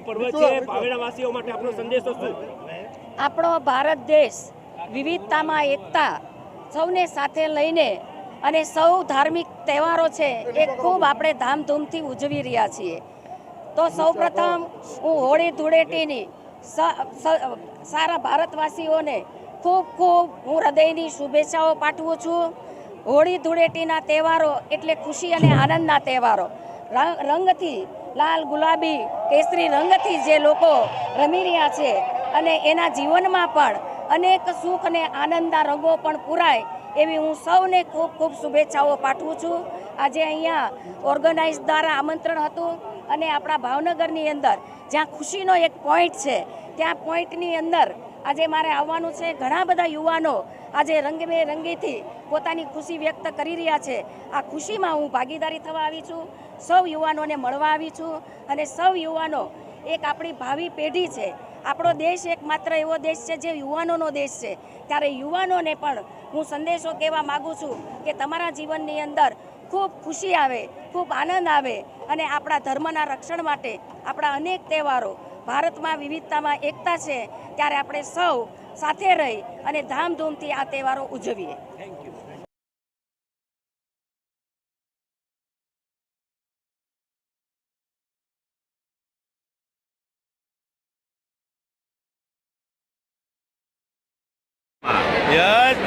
પર્વ છે, ભાવેણાવાસીઓ માટે આપનો સંદેશો શું? આપણો ભારત દેશ વિવિધતામાં એકતા, સૌને સાથે લઈને અને સૌ ધાર્મિક તહેવારો છે એ ખૂબ આપણે ધામધૂમથી ઉજવી રહ્યા છીએ. તો સૌપ્રથમ હું હોળી ધૂળેટીની સારા ભારતવાસીઓને ખૂબ ખૂબ હું હૃદયની શુભેચ્છાઓ પાઠવું છું. હોળી ધૂળેટીના તહેવારો એટલે ખુશી અને આનંદના તહેવારો. રંગથી લાલ ગુલાબી કેસરી રંગથી જે લોકો રમી રહ્યા છે અને એના જીવનમાં પણ અનેક સુખ અને આનંદના રંગો પણ પૂરાય એવી હું સૌને ખૂબ ખૂબ શુભેચ્છાઓ પાઠવું છું. આજે અહીંયા ઓર્ગેનાઇઝ દ્વારા આમંત્રણ હતું અને આપણા ભાવનગરની અંદર જ્યાં ખુશીનો એક પોઈન્ટ છે ત્યાં પોઈન્ટની અંદર આજે મારે આવવાનું છે. ઘણા બધા યુવાનો આજે રંગબેરંગીથી પોતાની ખુશી વ્યક્ત કરી રહ્યા છે. આ ખુશીમાં હું ભાગીદારી થવા આવી છું. સૌ યુવાનોને મળવા આવી છું અને સૌ યુવાનો એક આપણી ભાવિ પેઢી છે. આપણો દેશ એક માત્ર એવો દેશ છે જે યુવાનોનો દેશ છે. ત્યારે યુવાનોને પણ હું સંદેશો કહેવા માગું છું કે તમારા જીવનની અંદર ખૂબ ખુશી આવે, ખૂબ આનંદ આવે અને આપણા ધર્મના રક્ષણ માટે આપણા અનેક તહેવારો, ભારતમાં વિવિધતામાં એકતા છે ત્યારે આપણે સૌ સાથે રહી અને ધામધૂમથી આ તહેવારો ઉજવીએ. યસ